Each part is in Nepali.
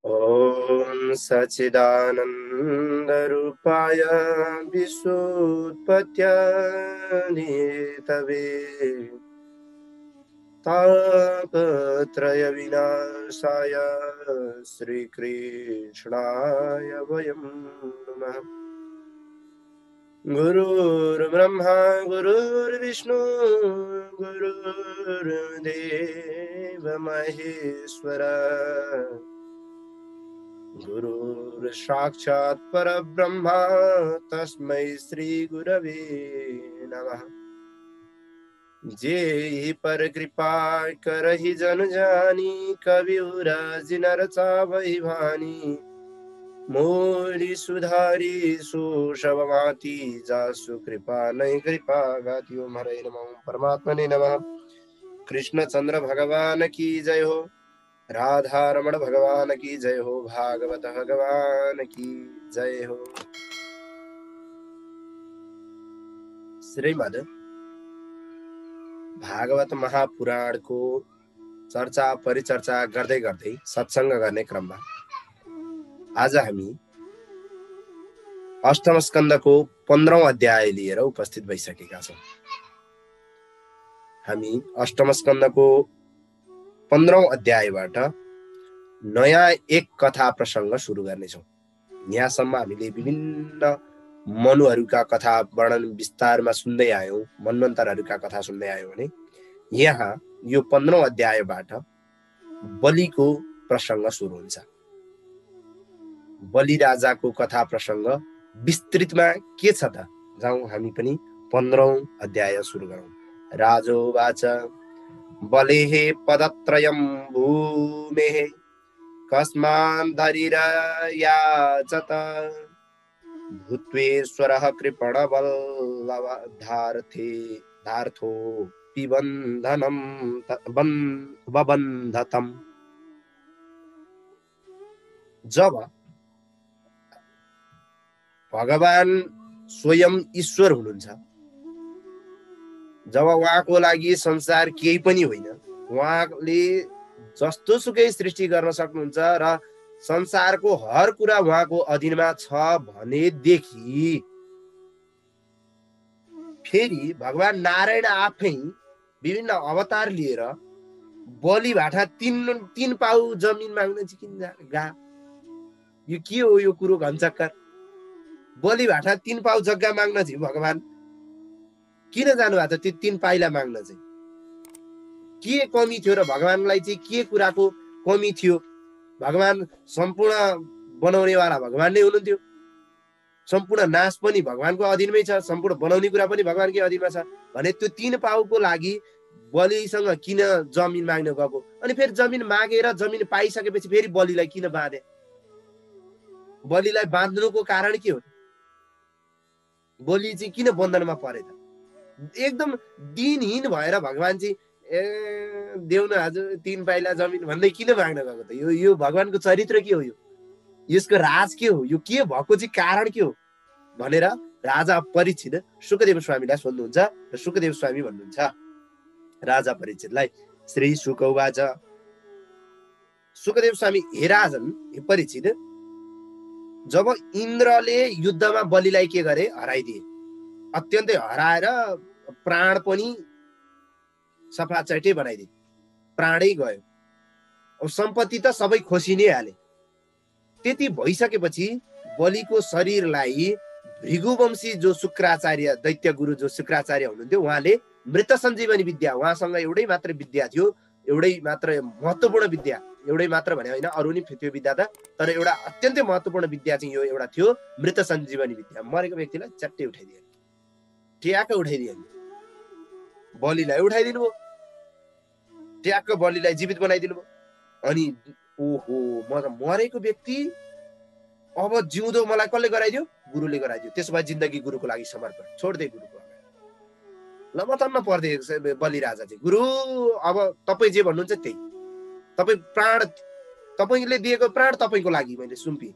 ॐ सच्चिदानन्दरूपाय विश्वोत्पत्यादिहेतवे तापत्रयविनाशाय श्रीकृष्णाय वयं नमः। गुरुर्ब्रह्मा गुरुर्विष्णु गुरुर्देव महेश्वर गुरुर्साक्षात् परब्रह्मा तस्मै श्री गुरवे नमः। जेहि पर कृपा करहि जन जानी कविउर जिनर चावहि भानी मोरी सुधारी सुशवमाति जासु कृपा नहीं कृपा गाति। ओम हरे नमः। परमात्मने नमः। कृष्ण चंद्र भगवान की जय हो। राधा रमण भगवान की जय हो। भागवत भगवान की जय हो। श्रीमद् भागवत महापुराण को चर्चा परिचर्चा गर्दै गर्दै सत्संग गर्ने क्रममा आज हामी अष्टम स्कन्धको 15औं अध्याय लिएर उपस्थित भइसकेका छौं। हामी अष्टम स्कन्धको 15औं अध्यायबाट नयाँ एक कथा प्रसंग सुरु गर्नेछौं। यहाँसम्म हामीले विभिन्न मनुहरूका कथा वर्णन विस्तारमा सुन्दै आयौं, मन्वन्तरहरूका कथा सुन्दै आयौं भने यहाँ यो 15औं अध्यायबाट बलिको प्रसंग सुरु हुन्छ। बलि राजाको कथा प्रसंग विस्तृतमा के छ त? जाउँ हामी पनि 15औं अध्याय सुरु गरौँ। राजोवाच बलेः पदत्रयं भूमेः कस्मान् धरिरयाचत भूत्वेश्वरः कृपणबलधार्थो पिबन्धनं बबन्धतम्। जब भगवान स्वयं ईश्वर हुनुहुन्छ, जब उहाँको लागि संसार केही पनि होइन, उहाँले जस्तो सुकै सृष्टि गर्न सक्नुहुन्छ र संसारको हर कुरा उहाँको अधीनमा छ भनेदेखि फेरि भगवान नारायण आफै विभिन्न अवतार लिएर बलि भाटा तीन पाउ जमिन माग्न चाहिँ किन गा? यो के हो यो कुरो घनचक्कर? बलि भाटा 3 पाउ जग्गा माग्न चाहिँ भगवान किन जानुभएको त? त्यो 3 पाइला माग्न चाहिँ के कमी थियो र भगवानलाई चाहिँ के कुराको कमी थियो? भगवान सम्पूर्ण बनाउनेवाला भगवान नै हुनुहुन्थ्यो। सम्पूर्ण नाश पनि भगवानको अधीनमै छ, सम्पूर्ण बनाउने कुरा पनि भगवानकै अधीनमा छ भने त्यो 3 पाउको लागि बलिसँग किन जमिन माग्न गएको? अनि फेरि जमिन मागेर जमिन पाइसकेपछि फेरि बलिलाई किन बाँधे? बलिलाई बाँध्नुको कारण के हो? बलि चाहिँ किन बन्धनमा परे त? एकदम दिनहीन भएर भगवान चाहिँ देऊ न आज 3 पाइला जमिन भन्दै किन माग्न गएको त? यो भगवानको चरित्र के हो? यसको राज के हो? यो के भएको चाहिँ कारण के हो भनेर राजा परीक्षित शुकदेव स्वामीलाई सोध्नुहुन्छ र शुकदेव स्वामी भन्नुहुन्छ राजा परीक्षितलाई, श्री शुक उवाच शुकदेव स्वामी, हे राजन, हे परीक्षित, जब इन्द्रले युद्धमा बलिलाई के गरे? हराइदिए। अत्यन्तै हराएर प्राण पनि सफा चैटे बनाइदिए, प्राणै गयो। अब सम्पत्ति त सबै खोसी नै हाले। त्यति भइसकेपछि बलिको शरीरलाई भृगुवंशी जो शुक्राचार्य, दैत्य गुरु जो शुक्राचार्य हुनुहुन्थ्यो, उहाँले मृत सञ्जीवनी विद्या, उहाँसँग एउटै मात्र विद्या थियो, एउटै मात्र महत्त्वपूर्ण विद्या, एउटै मात्र भने होइन, अरू नि थियो विद्या त, तर एउटा अत्यन्तै महत्त्वपूर्ण विद्या चाहिँ यो एउटा थियो, मृत सञ्जीवनी विद्या। मरेको व्यक्तिलाई चट्टै उठाइदिए, ट्याक्क उठाइदिए, बलिलाई उठाइदिनु भयो, ट्याक्क बलिलाई जीवित बनाइदिनु भयो। अनि ओहो, म त मरेको व्यक्ति अब जिउँदो मलाई कसले गराइदियो? गुरुले गराइदियो। त्यसो भए जिन्दगी गुरुको लागि समर्पण, छोड्दै गुरुको अगाडि। लमतन्न पर्दे बलि राजा चाहिँ, गुरु अब तपाईँ जे भन्नुहुन्छ त्यही, तपाईँ प्राण, तपाईँले दिएको प्राण तपाईँको लागि मैले सुम्पिएँ,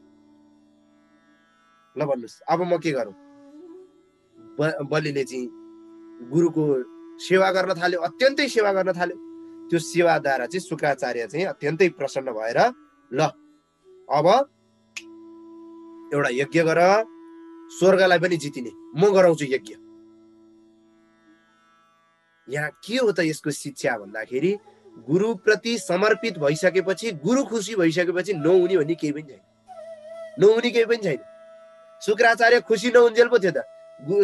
ल भन्नुहोस् अब म के गरौँ? बलिले चाहिँ गुरुको सेवा गर्न थाल्यो, अत्यन्तै सेवा गर्न थाल्यो। त्यो सेवाद्वारा चाहिँ शुक्राचार्य चाहिँ अत्यन्तै प्रसन्न भएर ल अब एउटा यज्ञ गर, स्वर्गलाई पनि जितिने म गराउँछु यज्ञ। यहाँ के हो त यसको शिक्षा भन्दाखेरि गुरुप्रति समर्पित भइसकेपछि, गुरु खुसी भइसकेपछि नहुने भन्ने केही पनि छैन, नहुने केही पनि छैन। शुक्राचार्य खुसी नहुन्जेल पो थियो त।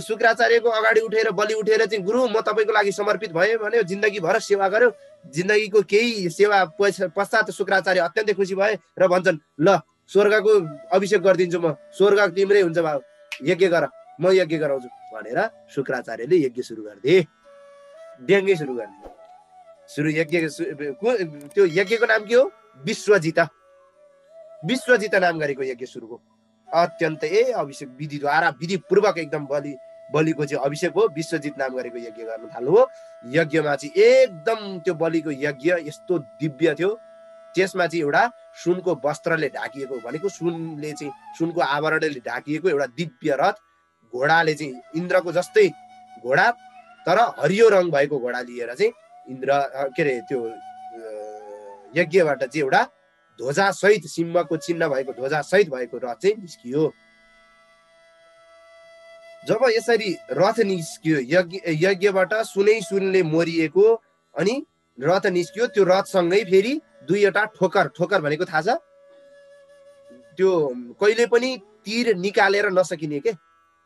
शुक्राचार्यको अगाडि उठेर बलि उठेर चाहिँ गुरु म तपाईँको लागि समर्पित भएँ भन्यो, जिन्दगीभर सेवा गर्यो। जिन्दगीको केही सेवा पश्चात शुक्राचार्य अत्यन्तै खुसी भए र भन्छन् ल स्वर्गको अभिषेक गरिदिन्छु म, स्वर्ग तिम्रै हुन्छ बाबु, यज्ञ गर, म यज्ञ गराउँछु भनेर शुक्राचार्यले यज्ञ सुरु गरिदिए। ड्याङ्गै सुरु गरिदिए। सुरु यज्ञ त्यो यज्ञको नाम के हो? विश्वजिता। विश्वजिता नाम गरेको यज्ञ सुरु हो। अत्यन्तै अभिषेक विधिद्वारा विधिपूर्वक एकदम बलिको चाहिँ अभिषेक हो। विश्वजित नाम गरेको यज्ञ गर्न थाल्नु हो। यज्ञमा चाहिँ एकदम त्यो बलिको यज्ञ यस्तो दिव्य थियो। त्यसमा चाहिँ एउटा सुनको वस्त्रले ढाकिएको, भनेको सुनले चाहिँ सुनको आवरणले ढाकिएको एउटा दिव्य रथ, घोडाले चाहिँ इन्द्रको जस्तै घोडा तर हरियो रङ भएको घोडा लिएर चाहिँ इन्द्र के अरे त्यो यज्ञबाट चाहिँ एउटा ध्वजा सहित, सिंहको चिन्ह भएको ध्वजा सहित भएको रथ चाहिँ निस्कियो। जब यसरी रथ निस्कियो यज्ञबाट सुनले मोरिएको अनि रथ निस्कियो, त्यो रथसँगै फेरि दुईवटा ठोकर भनेको थाहा छ? त्यो कहिले पनि तीर निकालेर नसकिने के,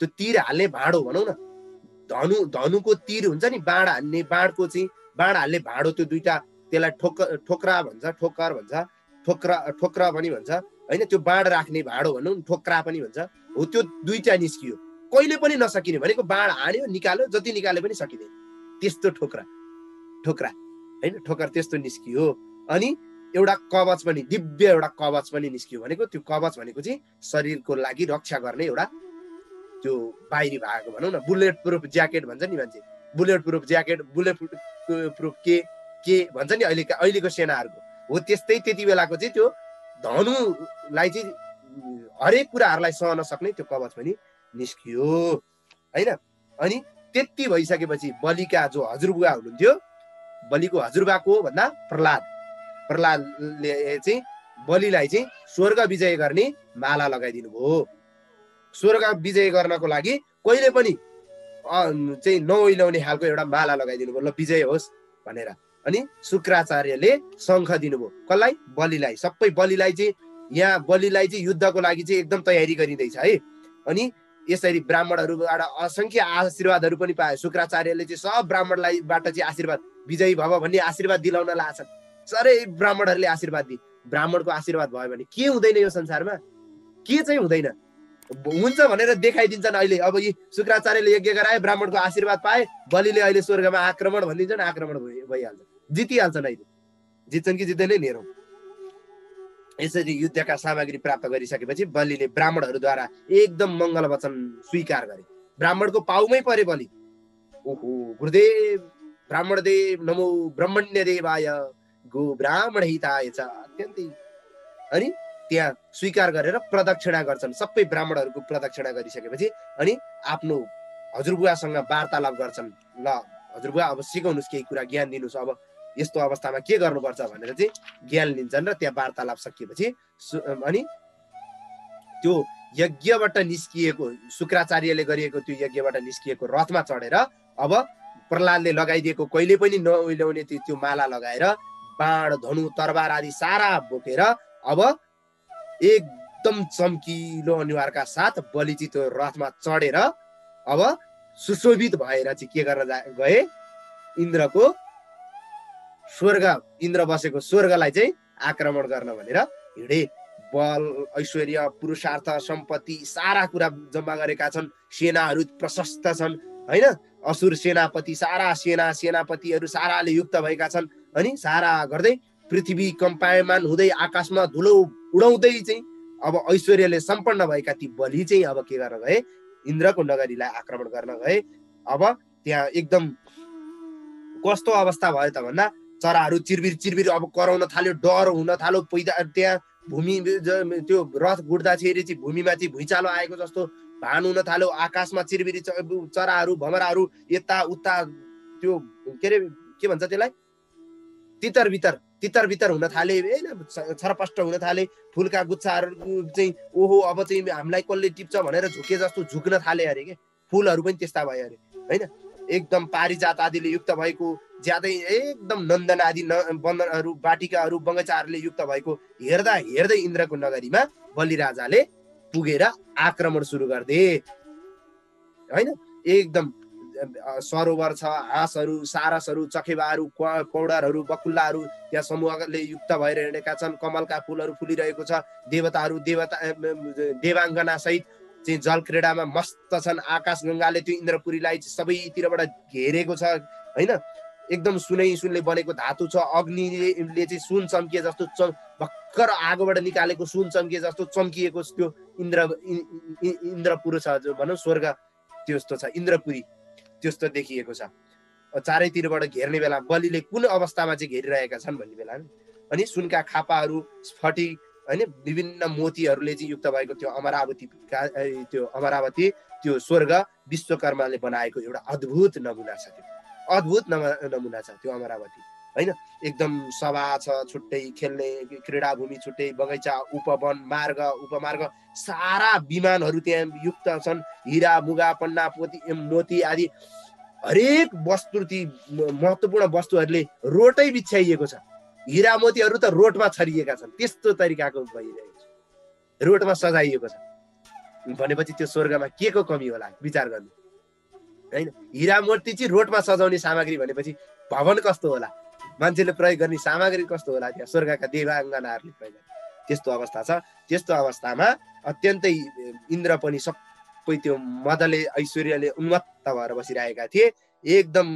त्यो तीर हाल्ने भाँडो भनौँ न, धनुको तीर हुन्छ नि, बाण हान्ने, बाणको चाहिँ बाण हाल्ने भाँडो, त्यो दुईटा, त्यसलाई ठोक्रा भन्छ, ठोक्कर भन्छ, ठोक्रा पनि भन्छ होइन। त्यो बाण राख्ने भाँडो भनौँ, ठोक्रा पनि भन्छ हो। त्यो दुईटा निस्कियो, कहिले पनि नसकिने, भनेको बाण हान्यो निकाल्यो जति निकाले पनि सकिँदैन त्यस्तो ठोक्रा होइन, ठोकर त्यस्तो निस्कियो। अनि एउटा कवच पनि, दिव्य एउटा कवच पनि निस्कियो। भनेको त्यो कवच भनेको चाहिँ शरीरको लागि रक्षा गर्ने एउटा त्यो बाहिरी भाग भनौँ न, बुलेट प्रुफ ज्याकेट भन्छ नि मान्छे, bullet proof jacket, bullet proof के भन्छ नि अहिलेको सेनाहरूको हो। त्यस्तै त्यति बेलाको चाहिँ त्यो धनुलाई चाहिँ हरेक कुराहरूलाई सहन सक्ने त्यो कवच पनि निस्कियो होइन। अनि त्यति भइसकेपछि बलिका जो हजुरबुवा हुनुहुन्थ्यो, बलिको हजुरबा को भन्दा प्रहलादले चाहिँ बलिलाई चाहिँ स्वर्ग विजय गर्ने माला लगाइदिनु भयो। स्वर्ग विजय गर्नको लागि कहिले पनि चाहिँ नओइलाउने खालको एउटा माला लगाइदिनु भयो, ल विजय होस् भनेर। अनि शुक्राचार्यले शङ्ख दिनुभयो कसलाई? बलिलाई। सबै बलिलाई चाहिँ यहाँ बलिलाई चाहिँ युद्धको लागि चाहिँ एकदम तयारी गरिँदैछ है। अनि यसरी ब्राह्मणहरूबाट असंख्य आशीर्वादहरू पनि पाए। शुक्राचार्यले चाहिँ सब ब्राह्मणलाईबाट चाहिँ आशीर्वाद, विजयी भव भन्ने आशीर्वाद दिलाउन लाग्छन्। साह्रै ब्राह्मणहरूले आशीर्वाद दिए। ब्राह्मणको आशीर्वाद भयो भने के हुँदैन यो संसारमा? के चाहिँ हुँदैन? हुन्छ भनेर देखाइदिन्छन्। अहिले अब यी शुक्राचार्यले यज्ञ गराए, ब्राह्मणको आशीर्वाद पाए, बलिले अहिले स्वर्गमा आक्रमण भनिदिन्छन्, आक्रमण भइहाल्छ, जितिहाल्छन्। अहिले जित्छन् कि जित्दैनन् हेरौँ। यसरी युद्धका सामग्री प्राप्त गरिसकेपछि बलिले ब्राह्मणहरूद्वारा एकदम मङ्गल वचन स्वीकार गरे। ब्राह्मणको पाउमै परे बलि। ओहो गुरुदेव ब्राह्मण देव नमो ब्रह्मण्य देवाय गो ब्राह्मण हिताय च अत्यन्तै। अनि त्यहाँ स्वीकार गरेर प्रदक्षिणा गर्छन्। सबै ब्राह्मणहरूको प्रदक्षिणा गरिसकेपछि अनि आफ्नो हजुरबुवासँग वार्तालाप गर्छन्। ल हजुरबुवा अब सिकाउनुहोस्, केही कुरा ज्ञान दिनुहोस्, अब यस्तो अवस्थामा के गर्नुपर्छ भनेर चाहिँ ज्ञान लिन्छन्। र त्यहाँ वार्तालाप सकिएपछि अनि त्यो यज्ञबाट निस्किएको, शुक्राचार्यले गरिएको त्यो यज्ञबाट निस्किएको रथमा चढेर अब प्रहलादले लगाइदिएको कहिले पनि नओइलाउने त्यो माला लगाएर बाण धनु तरबार आदि सारा बोकेर अब एकदम चम्किलो अनुहारका साथ बलिजी त्यो रथमा चढेर अब सुशोभित भएर चाहिँ के गर्न गए? इन्द्रको स्वर्ग, इन्द्र बसेको स्वर्गलाई चाहिँ आक्रमण गर्न भनेर हिँडे। बल ऐश्वर्य पुरुषार्थ सम्पत्ति सारा कुरा जम्मा गरेका छन्। सेनाहरू प्रशस्त छन् होइन। असुर सेनापति सारा सेनापतिहरू साराले युक्त भएका छन्। अनि सारा गर्दै पृथ्वी कम्पायमान हुँदै आकाशमा धुलो उडाउँदै चाहिँ अब ऐश्वर्यले सम्पन्न भएका ती बलि चाहिँ अब के गर्न गए? इन्द्रको नगरीलाई आक्रमण गर्न गए। अब त्यहाँ एकदम कस्तो अवस्था भयो त भन्दा चराहरू चिरबिर अब कराउन थाल्यो, डर हुन थाल्यो। त्यहाँ भूमि त्यो रथ गुड्दाखेरि चाहिँ भूमिमा चाहिँ भुइँचालो आएको जस्तो भान हुन थाल्यो। आकाशमा चिरबिरी चराहरू भमराहरू यता उता त्यो के अरे के भन्छ त्यसलाई, तितर बितर तितर बितर हुन थाले होइन, छरपष्ट हुन थाले, फुलका गुच्छाहरू चाहिँ ओहो अब चाहिँ हामीलाई कसले टिप्छ भनेर झुके जस्तो झुक्न थाले अरे के, फुलहरू पनि त्यस्ता भयो अरे होइन, एकदम पारिजात आदिले युक्त भएको, ज्यादै एकदम नन्दन आदि वनहरू वाटिकाहरू बगैँचाहरूले युक्त भएको हेर्दा हेर्दै इन्द्रको नगरीमा बलिराजाले पुगेर आक्रमण सुरु गर्दे होइन। एकदम सरोवर छ, हाँसहरू, सारसहरू, चखेबाहरू, कौडरहरू, बकुल्लाहरू त्यहाँ समूहले युक्त भएर हिँडेका छन्, कमलका फुलहरू फुलिरहेको छ, देवताहरू देवाङ्गना सहित चाहिँ जल क्रीडामा मस्त छन्, आकाश गङ्गाले त्यो इन्द्रपुरीलाई सबैतिरबाट घेरेको छ होइन, एकदम सुनले बनेको धातु छ, अग्निले चाहिँ सुन चम्किए जस्तो भर्खर आगोबाट निकालेको सुन चम्किए जस्तो चम्किएको त्यो इन्द्रपुर छ, जो भनौँ स्वर्ग त्यस्तो छ, इन्द्रपुरी त्यस्तो देखिएको छ। चारैतिरबाट घेर्ने बेला बलिले कुन अवस्थामा चाहिँ घेरिरहेका छन् भन्ने बेला अनि सुनका खापाहरू, स्फटिक होइन, विभिन्न मोतीहरूले चाहिँ युक्त भएको त्यो अमरावती त्यो स्वर्ग विश्वकर्माले बनाएको एउटा अद्भुत नमुना छ, त्यो अद्भुत नमुना छ त्यो अमरावती होइन। एकदम सभा छ छुट्टै, खेल्ने क्रीडाभूमि छुट्टै, बगैँचा, उपवन, मार्ग, उपमार्ग, सारा विमानहरू त्यहाँ युक्त छन्, हिरा, मुगा, पन्ना, मोती आदि हरेक वस्तु, ती महत्त्वपूर्ण वस्तुहरूले रोटै बिछ्याइएको छ, हिरा मोतीहरू त रोटमा छरिएका छन्, त्यस्तो तरिकाको भइरहेको छ, रोटमा सजाइएको छ भनेपछि त्यो स्वर्गमा के को कमी होला विचार गर्नु होइन। हिरा मोती चाहिँ रोटमा सजाउने सामग्री भनेपछि भवन कस्तो होला, मान्छेले प्रयोग गर्ने सामग्री कस्तो होला, त्यहाँ स्वर्गका देवाङ्गनाहरूले प्रयोग गर्ने त्यस्तो अवस्था छ। त्यस्तो अवस्थामा अत्यन्तै इन्द्र पनि सबै त्यो मदले ऐश्वर्यले उन्मत्त भएर बसिरहेका थिए एकदम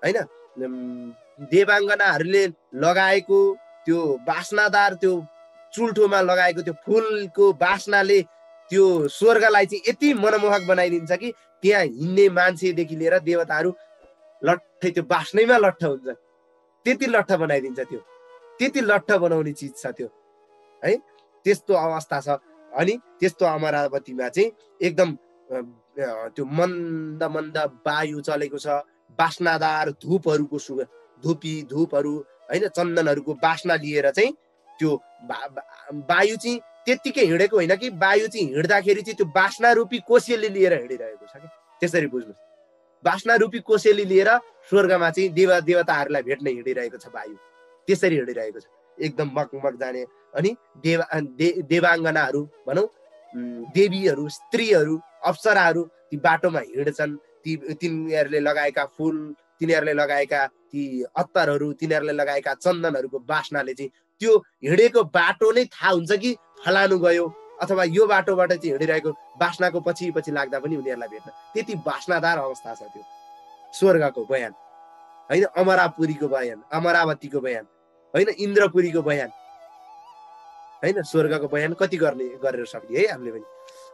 होइन। देवाङ्गनाहरूले लगाएको त्यो बास्नादार त्यो चुल्ठोमा लगाएको त्यो फुलको बास्नाले त्यो स्वर्गलाई चाहिँ यति मनमोहक बनाइदिन्छ कि त्यहाँ हिँड्ने मान्छेदेखि लिएर देवताहरू लट्ठै त्यो बास्नैमा लट्ठ हुन्छ, त्यति लट्ठ बनाइदिन्छ, त्यो त्यति लट्ठ बनाउने चिज छ त्यो है, त्यस्तो अवस्था छ। अनि त्यस्तो अमरावतीमा चाहिँ एकदम त्यो मन्द मन्द वायु चलेको छ, बास्नादार धूपहरूको धूपहरू होइन, चन्दनहरूको बास्ना लिएर चाहिँ त्यो वायु चाहिँ त्यत्तिकै हिँडेको होइन कि, वायु चाहिँ हिँड्दाखेरि चाहिँ त्यो बास्ना रूपी कोसेली लिएर हिँडिरहेको छ कि, त्यसरी बुझ्नु। बास्ना रूपी कोसेली लिएर स्वर्गमा चाहिँ देवताहरूलाई भेट्न हिँडिरहेको छ वायु, त्यसरी हिँडिरहेको छ एकदम मगमग जाने। अनि देवाङ्गनाहरू भनौँ, देवीहरू, स्त्रीहरू, अप्सराहरू ती बाटोमा हिँड्छन्, तिनीहरूले लगाएका फुल, तिनीहरूले लगाएका ती अत्तरहरू, तिनीहरूले लगाएका चन्दनहरूको बास्नाले चाहिँ त्यो हिँडेको बाटो नै थाहा हुन्छ कि फलानु गयो, अथवा यो बाटोबाट चाहिँ हिँडिरहेको बास्नाको पछि पछि लाग्दा पनि उनीहरूलाई भेट्न, त्यति बास्नादार अवस्था छ त्यो स्वर्गको बयान होइन, अमरापुरीको बयान, अमरावतीको बयान होइन, इन्द्रपुरीको बयान होइन, स्वर्गको बयान कति गरेर सक्ने है हामीले पनि।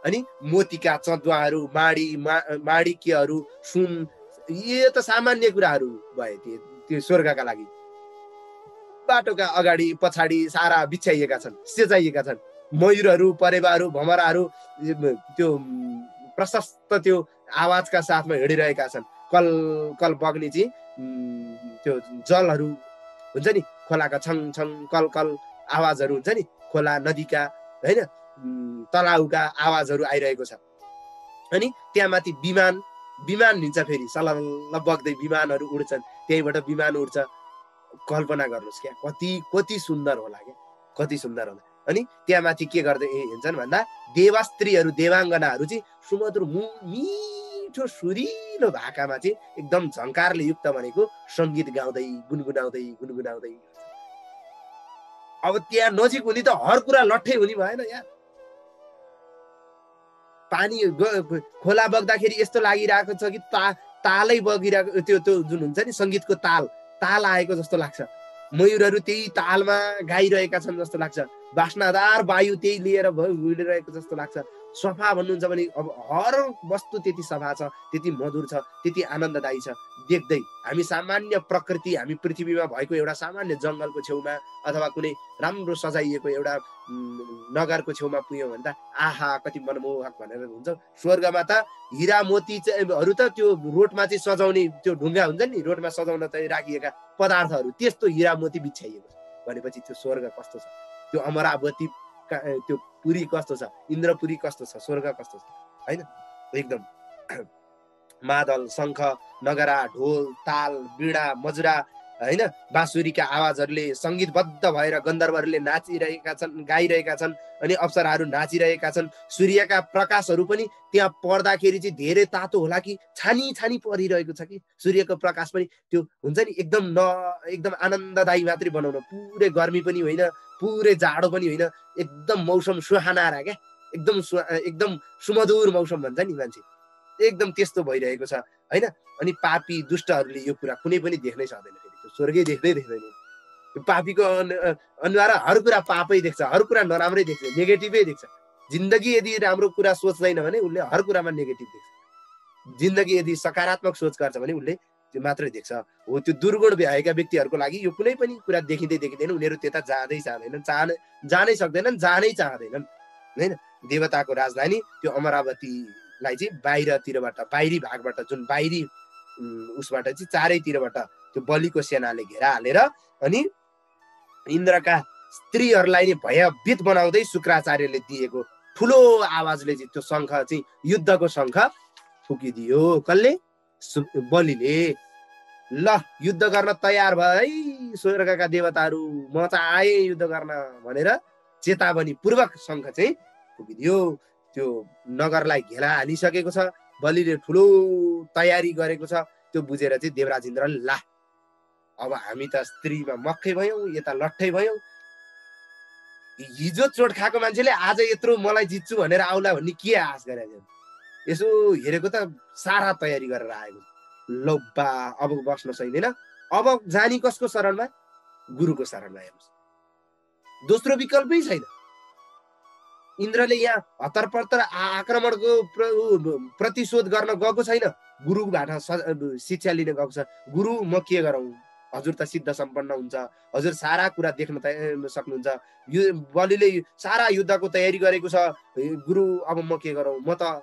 अनि मोतीका चन्द्वाहरू, माणिक्यहरू, सुन, यो त सामान्य कुराहरू भए त्यो स्वर्गका लागि। बाटोका अगाडि पछाडि सारा बिछ्याइएका छन्, सेजाइएका छन्, मयूरहरू, परेवाहरू, भमराहरू त्यो प्रशस्त त्यो आवाजका साथमा हिँडिरहेका छन्, कल कल बग्ने चाहिँ त्यो जलहरू हुन्छ नि, खोलाका छङ छङ कल कल आवाजहरू हुन्छ नि, खोला नदीका होइन, तलाउका आवाजहरू आइरहेको छ। अनि त्यहाँ माथि विमान हिँड्छ, फेरि सलल्ल बग्दै विमानहरू उड्छन्, त्यहीबाट विमान उड्छ, कल्पना गर्नुहोस् क्या कति सुन्दर होला क्या, कति सुन्दर होला। अनि त्यहाँ माथि के गर्दै हिँड्छन् भन्दा देवास्त्रीहरू, देवाङ्गनाहरू चाहिँ सुमधुर मिठो सुरिलो भाकामा चाहिँ एकदम झङ्कारले युक्त भनेको सङ्गीत गाउँदै गुनगुनाउँदै अब त्यहाँ नजिक हुने त हर कुरा लट्ठै हुने भएन यार। पानी खोला बग्दाखेरि यस्तो लागिरहेको छ कि तालै बगिरहेको, त्यो जुन हुन्छ नि सङ्गीतको ताल आएको जस्तो लाग्छ, मयूरहरू त्यही तालमा गाइरहेका छन् जस्तो लाग्छ, बास्नादार वायु त्यही लिएर हिँडिरहेको जस्तो लाग्छ। सफा भन्नुहुन्छ भने अब हर वस्तु त्यति सफा छ, त्यति मधुर छ, त्यति आनन्ददायी छ देख्दै। हामी सामान्य प्रकृति, हामी पृथ्वीमा भएको एउटा सामान्य जङ्गलको छेउमा अथवा कुनै राम्रो सजाइएको एउटा नगरको छेउमा पुग्यौँ भने त आहा कति मनमोहक भनेर हुन्छ। स्वर्गमा त हिरा मोतीहरू त त्यो रोडमा चाहिँ सजाउने त्यो ढुङ्गा हुन्छ नि, रोडमा सजाउन चाहिँ राखिएका पदार्थहरू, त्यस्तो हिरा मोती बिछ्याइएको छ भनेपछि त्यो स्वर्ग कस्तो छ, त्यो अमरावती त्यो पुरी कस्तो छ, इन्द्रपुरी कस्तो छ, स्वर्ग कस्तो छ हैन। एकदम मादल, शङ्ख, नगरा, ढोल, ताल, वीणा, मजुरा हैन, बाँसुरीका आवाजहरूले सङ्गीतबद्ध भएर गन्धर्वहरूले नाचिरहेका छन्, गाइरहेका छन् अनि अप्सराहरू नाचिरहेका छन्। सूर्यका प्रकाशहरू पनि त्यहाँ पर्दाखेरि चाहिँ धेरै तातो होला कि छानी छानी परिरहेको छ कि सूर्यको प्रकाश पनि त्यो हुन्छ नि एकदम आनन्ददायी मात्रै बनाउन, पुरै गर्मी पनि होइन, पुरै जाडो पनि होइन, एकदम मौसम सुहाना क्या, एकदम सुमधुर मौसम भन्छ नि मान्छे, एकदम त्यस्तो भइरहेको छ हैन। अनि पापी दुष्टहरूले यो कुरा कुनै पनि देख्नै सक्दैन, फेरि त्यो स्वर्गै देख्दैन। त्यो पापीको अनुहार हर कुरा पापै देख्छ, हर कुरा नराम्रै देख्छ, नेगेटिभै देख्छ। जिन्दगी यदि राम्रो कुरा सोच्दैन भने उसले हर कुरामा नेगेटिभ देख्छ। जिन्दगी यदि सकारात्मक सोच गर्छ भने उसले त्यो मात्रै देख्छ। हो, त्यो दुर्गुण भएका व्यक्तिहरूको लागि यो कुनै पनि कुरा देखिँदैन, उनीहरू त्यता जानै सक्दैनन्, जानै चाहँदैनन् हैन। देवताको राजधानी त्यो अमरावतीलाई चाहिँ बाहिरतिरबाट, बाहिरी भागबाट, जुन बाहिरी उसबाट चाहिँ चारैतिरबाट त्यो बलिको सेनाले घेरा हालेर अनि इन्द्रका स्त्रीहरूलाई नै भयभीत बनाउँदै शुक्राचार्यले दिएको ठुलो आवाजले चाहिँ त्यो शङ्ख चाहिँ युद्धको शङ्ख फुकिदियो। कसले? बलिले। ल युद्ध गर्न तयार भए स्वर्गका देवताहरू, म चाहिँ आएँ युद्ध गर्न भनेर चेतावनी पूर्वक शङ्ख चाहिँ फुकिदियो। त्यो नगरलाई घेरा हालिसकेको छ, बलिले ठुलो तयारी गरेको छ। त्यो बुझेर चाहिँ देवराज इन्द्रले ला अब हामी त स्त्रीमा मक्खै भयौँ, यता लट्ठै भयौँ, हिजो चोट खाएको मान्छेले आज यत्रो मलाई जित्छु भनेर आउला भन्ने के आश गरेको? यसो हेरेको त सारा तयारी गरेर आएको। लौ बा अब बस्न सकिँदैन, अब जानी कसको शरणमा? गुरुको शरणमा। हेर्नुहोस्, दोस्रो विकल्पै छैन। इन्द्रले यहाँ हतरपतर आक्रमणको प्रतिशोध गर्न गएको छैन, गुरुबाट शिक्षा लिन गएको छ। गुरु म के गरौँ, हजुर त सिद्ध सम्पन्न हुन्छ, हजुर सारा कुरा देख्न सक्नुहुन्छ, यो बलिले सारा युद्धको तयारी गरेको छ, गुरु अब म के गरौँ, म त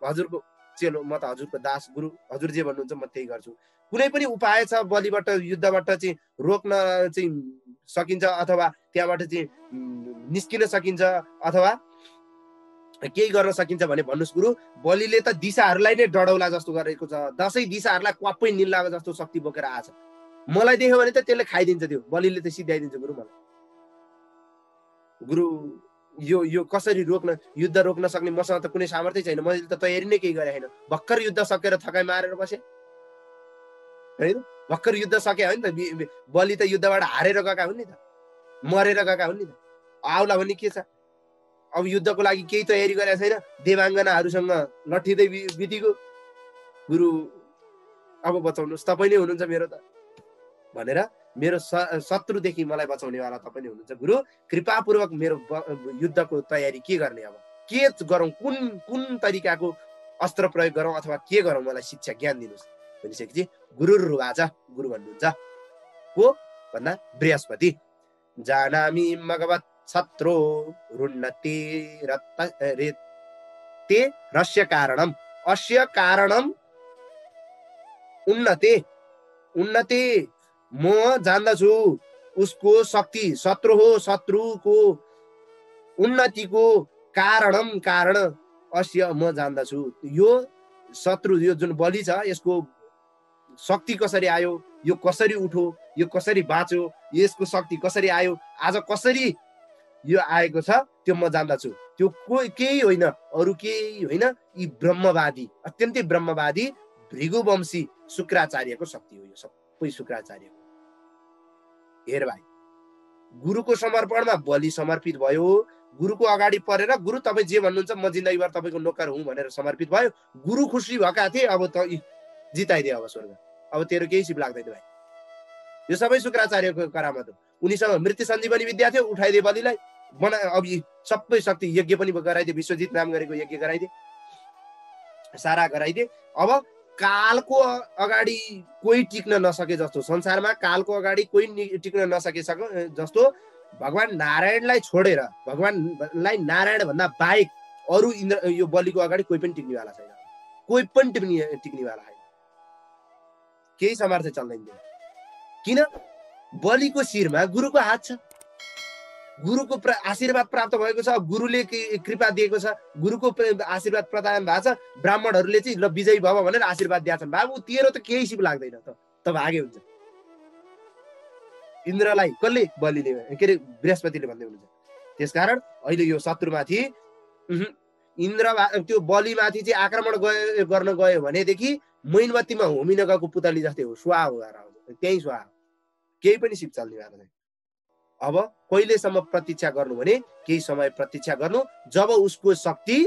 हजुरको चेलो, म त हजुरको दास, गुरु हजुर जे भन्नुहुन्छ म त्यही गर्छु। कुनै पनि उपाय छ बलिबाट युद्धबाट चाहिँ रोक्न चाहिँ सकिन्छ, अथवा त्यहाँबाट चाहिँ निस्किन सकिन्छ, अथवा केही गर्न सकिन्छ भने भन्नुहोस् गुरु। बलिले त दिशाहरूलाई नै डढौला जस्तो गरेको छ, 10 दिशाहरूलाई क्वाप्पै निल्ला जस्तो शक्ति बोकेर आछ। मलाई देख्यो भने त त्यसले खाइदिन्छ, त्यो बलिले त सिध्याइदिन्छ गुरु मलाई। गुरु यो कसरी रोक्न, युद्ध रोक्न सक्ने मसँग त कुनै सामर्थ्य छैन, मैले त तयारी नै केही गरे छैन, भर्खर युद्ध सकेर थकाइ मारेर बसे हैन। भर्खर युद्ध सके होइन त, बलि त युद्धबाट हारेर गएका हुन् नि त, मरेर गएका हुन् नि त, आउला भन्ने के छ? अब युद्धको लागि केही तयारी गरेका छैन, देवाङ्गनाहरूसँग लट्ठिँदै बितिको। गुरु अब बचाउनुहोस्, तपाईँ नै हुनुहुन्छ मेरो त भनेर, मेरो शत्रुदेखि मलाई बचाउनेवाला तपाईँ नै हुनुहुन्छ गुरु, कृपापूर्वक मेरो युद्धको तयारी के गर्ने, अब के गरौँ, कुन तरिकाको अस्त्र प्रयोग गरौँ अथवा के गरौँ, मलाई शिक्षा ज्ञान दिनुहोस् भनिसकेपछि गुरुर्वाच, गुरु भन्नुहुन्छ को भन्दा बृहस्पति, जानामि मगवत् शत्रो रुन्नति रेते रस्य कारणम अस्य कारणम उन्नते म जान्दछु उसको शक्ति, शत्रु हो, शत्रुको उन्नतिको कारण अस्य म जान्दछु। यो शत्रु, यो जुन बलि छ, यसको शक्ति कसरी आयो, यो कसरी उठो, यो कसरी बाँच्यो, यसको शक्ति कसरी आयो, आज कसरी यो आएको छ, त्यो म जान्दछु। त्यो केही होइन, अरू केही होइन, यी ब्रह्मवादी, अत्यन्तै ब्रह्मवादी भृगुवंशी शुक्राचार्यको शक्ति हो। यो सबै शुक्राचार्यको। हेर भाइ, गुरुको समर्पणमा बलि समर्पित भयो, गुरुको अगाडि परेर गुरु तपाईँ जे भन्नुहुन्छ म जिन्दगीभर तपाईँको नोकर हुँ भनेर समर्पित भयो। गुरु खुसी भएका थिए, अब त जिताइदिए अब स्वर्ग, अब तेरो केही सिप लाग्दैन भाइ। यो सबै शुक्राचार्यको करामत हो। उनीसँग मृत्यु सञ्जीवनी विद्या थियो, उठाइदिए बलिलाई, अब सबै शक्ति यज्ञ पनि गराइदिए, विश्वजित नाम गरेको यज्ञ गराइदिए, सारा गराइदिए। अब कालको अगाडि कोही टिक्न नसके जस्तो, संसारमा कालको अगाडि कोही टिक्न नसके जस्तो भगवान नारायणलाई छोडेर, भगवानलाई नारायण भन्दा बाहेक अरू इन्द्र यो बलिको अगाडि कोही पनि टिक्नेवाला छैन, कोही पनि टिक्नेवाला छैन, केही सामर्थ्य चल्दैन। किन? बलिको शिरमा गुरुको हात छ, गुरुको आशीर्वाद प्राप्त भएको छ, गुरुले कृपा दिएको छ, गुरुको आशीर्वाद प्रदान भएको छ। ब्राह्मणहरूले चाहिँ ल विजयी भव भनेर आशीर्वाद दिएछन्। बाबु तेरो त केही सिप लाग्दैन त भागे हुन्छ। इन्द्रलाई कसले बलिले के अरे बृहस्पतिले भन्दै हुनुहुन्छ। त्यसकारण अहिले यो शत्रुमाथि इन्द्र त्यो बलिमाथि चाहिँ आक्रमण गर्न गयो भनेदेखि मैनबत्तीमा होमिन गएको पुतली जस्तै हो, स्वाहा भएर आउँछ, त्यही स्वाहा, केही पनि सिप चल्ने भएको छैन। अब कहिलेसम्म प्रतीक्षा गर्नु भने केही समय प्रतीक्षा गर्नु, जब उसको शक्ति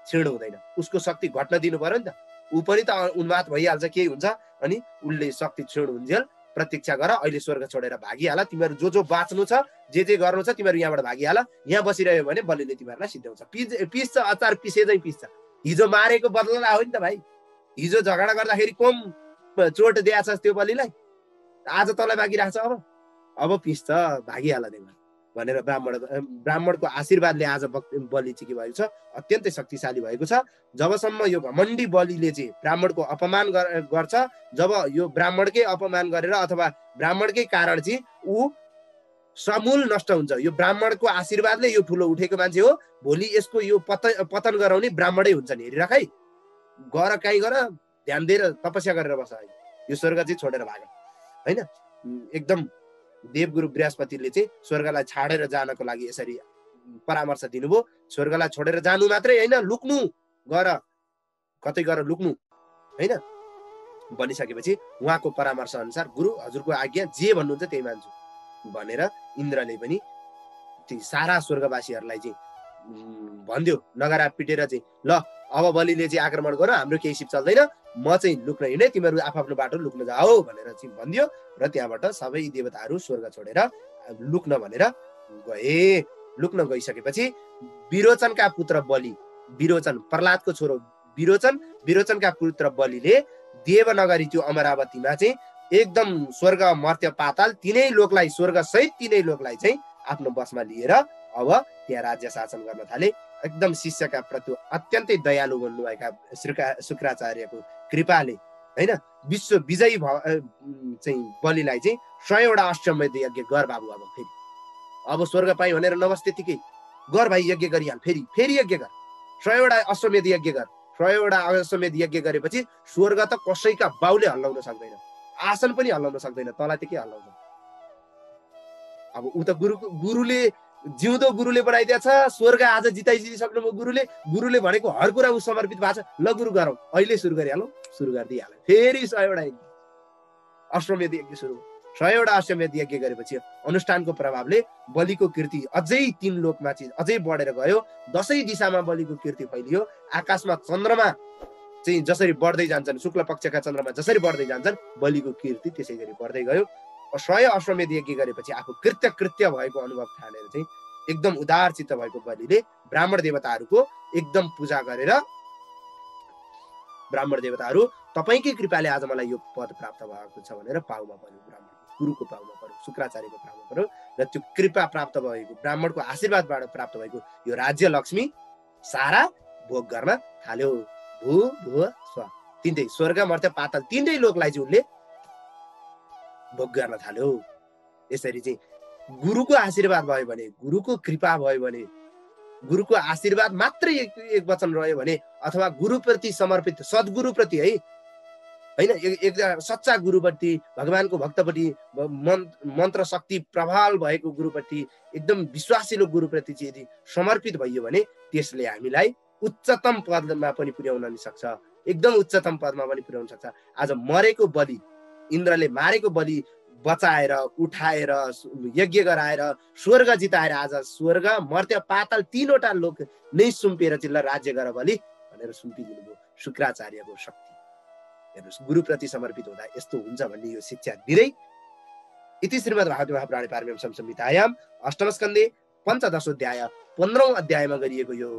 क्षीण हुँदैन, उसको शक्ति घट्न दिनु पर्यो नि त। ऊ पनि त उन्माद भइहाल्छ, केही हुन्छ, अनि उसले शक्ति क्षीण हुन्जेल प्रतीक्षा गर। अहिले स्वर्ग छोडेर भागिहाल, तिमीहरू जो बाँच्नु छ, जे गर्नु छ, तिमीहरू यहाँबाट भागिहाल। यहाँ बसिरह्यो भने बलिले तिमीहरूलाई सिद्ध्याउँछ। पिस्छ अचार पिसेझै पिस्छ। हिजो मारेको बदला हो नि त भाइ। हिजो झगडा गर्दाखेरि कम चोट दिएछस् त्यो बलिलाई, आज तँलाई भागिरहेछ। अब पिस्छ, भागिहाल तिमीहरू भनेर ब्राह्मणको आशीर्वादले आज बलि चाहिँ के भएको छ, अत्यन्तै शक्तिशाली भएको छ। जबसम्म यो घमण्डी बलिले चाहिँ ब्राह्मणको अपमान गर्छ, जब यो ब्राह्मणकै अपमान गरेर अथवा ब्राह्मणकै कारण चाहिँ ऊ समूल नष्ट हुन्छ। यो ब्राह्मणको आशीर्वादले यो ठुलो उठेको मान्छे हो, भोलि यसको यो पतन गराउने ब्राह्मणै हुन्छ नि। हेरिराख है, गर काहीँ गर, ध्यान दिएर तपस्या गरेर बस। यो स्वर्ग चाहिँ छोडेर भाग होइन। एकदम देवगुरु बृहस्पतिले चाहिँ स्वर्गलाई छाडेर जानको लागि यसरी परामर्श दिनुभयो। स्वर्गलाई छोडेर जानु मात्रै होइन, लुक्नु गर, कतै गर लुक्नु होइन। भनिसकेपछि उहाँको परामर्श अनुसार गुरु हजुरको आज्ञा जे भन्नुहुन्छ त्यही मान्छु भनेर इन्द्रले पनि ती सारा स्वर्गवासीहरूलाई चाहिँ भन्दियो, नगरा पिटेर चाहिँ ल अब बलिले चाहिँ आक्रमण गर, हाम्रो केही सिप चल्दैन, म चाहिँ लुक्न हिँडे, तिमीहरू आफ्नो बाटो लुक्न जाओ भनेर चाहिँ भनिदियो। र त्यहाँबाट सबै देवताहरू स्वर्ग छोडेर लुक्न भनेर गए। लुक्न गइसकेपछि विरोचनका पुत्र बलि, विरोचन प्रहलादको छोरो विरोचनका पुत्र बलिले देवनगरी त्यो अमरावतीमा चाहिँ एकदम स्वर्ग मर्त्य पाताल तीनै लोकलाई, स्वर्ग सहित तीनै लोकलाई चाहिँ आफ्नो बसमा लिएर अब त्यहाँ राज्य शासन गर्न थाले। एकदम शिष्यका प्रति अत्यन्तै दयालु बन्नुभएका शुक्राचार्यको कृपाले होइन विश्व विजयी चाहिँ बलिलाई चाहिँ 100वटा अश्वमेध यज्ञ गर बाबु। अब फेरि अब स्वर्ग पाइ भनेर नबस्, त्यतिकै गर भाइ, यज्ञ गरिहाल, फेरि यज्ञ गर, 100वटा अश्वमेध यज्ञ गर। 100वटा अश्वमेध यज्ञ गरेपछि स्वर्ग त कसैका बाउले हल्लाउन सक्दैन, आसन पनि हल्लाउन सक्दैन, तँलाई त के हल्लाउँछ। अब ऊ त गुरुले जिउँदो गुरुले बनाइदिएछ स्वर्ग, आज जिताइसक्नुभयो गुरुले भनेको हर कुरा ऊ समर्पित भएको छ। ल गुरु गरौँ, अहिले सुरु गरिहालौँ, सुरु गरिदिइहाल्यो। फेरि 100वटा अश्वमेध यज्ञ सुरु। 100वटा अश्वमेध यज्ञ गरेपछि अनुष्ठानको प्रभावले बलिको कीर्ति अझै 3 लोकमा चाहिँ अझै बढेर गयो। 10 दिशामा बलिको कीर्ति फैलियो। आकाशमा चन्द्रमा चाहिँ जसरी बढ्दै जान्छन्, शुक्ल पक्षका चन्द्रमा जसरी बढ्दै जान्छन्, बलिको कीर्ति त्यसै गरी बढ्दै गयो। 100 अश्वमेध यज्ञ गरेपछि आफू कृत्य भएको अनुभव ठानेर चाहिँ एकदम उदार चित्त भएको बलिले ब्राह्मण देवताहरूको एकदम पूजा गरेर, ब्राह्मण देवताहरू तपाईकै कृपाले आज मलाई यो पद प्राप्त भएको छ भनेर पाउमा पर्यो, ब्राह्मण गुरुको पाउमा पर्यो, शुक्राचार्यको पाउमा पर्यो। र त्यो कृपा प्राप्त भएको, ब्राह्मणको आशीर्वादबाट प्राप्त भएको यो राज्य लक्ष्मी सारा भोग गर्न थाल्यो। भू भुव स्व, तीनै स्वर्ग मर्त्य पाताल तीनै लोकलाई चाहिँ उनले भोग गर्न थाल्यो। यसरी चाहिँ गुरुको आशीर्वाद भयो भने, गुरुको कृपा भयो भने, गुरुको आशीर्वाद मात्रै एक वचन रह्यो भने, अथवा गुरुप्रति समर्पित सद्गुरुप्रति है होइन, एक सच्चा गुरुप्रति, भगवानको भक्तप्रति, मन्त्र शक्ति प्रभाव भएको गुरुप्रति, एकदम विश्वासिलो गुरुप्रति चाहिँ यदि समर्पित भइयो भने त्यसले हामीलाई उच्चतम पदमा पनि पुर्याउन सक्छ, एकदम उच्चतम पदमा पनि पुर्याउन सक्छ। आज मरेको बलि, इन्द्रले मारेको बलि बचाएर उठाएर यज्ञ गराएर स्वर्ग जिताएर आज स्वर्ग मर्त्य पाताल 3वटा लोक नै सुम्पिएर चिल्ला राज्य गर बलि भनेर सुम्पिदिनु भयो। शुक्राचार्यको शक्ति हेर्नुहोस्, गुरुप्रति समर्पित हुँदा यस्तो हुन्छ भन्ने यो शिक्षा दिँदै इति श्रीमद्भागवते महापुराणे पारमहंस संहितायां अष्टम स्कन्धे पञ्चदशोऽध्याय 15औं अध्यायमा गरिएको यो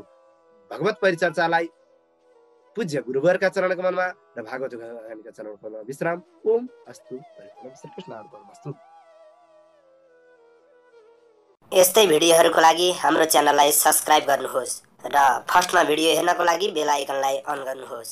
भगवत परिचर्चालाई पूज्य गुरुवरका चरण कमलमा र भागवत का चरण कमलमा विश्राम। ओम अस्तु परिपूर्णम श्री कृष्ण अर्पणमस्तु। यस्तै भिडियोहरूको लागि हाम्रो च्यानललाई सब्स्क्राइब गर्नुहोस् र फर्स्टमा भिडियो हेर्नको लागि बेल आइकनलाई अन गर्नुहोस्।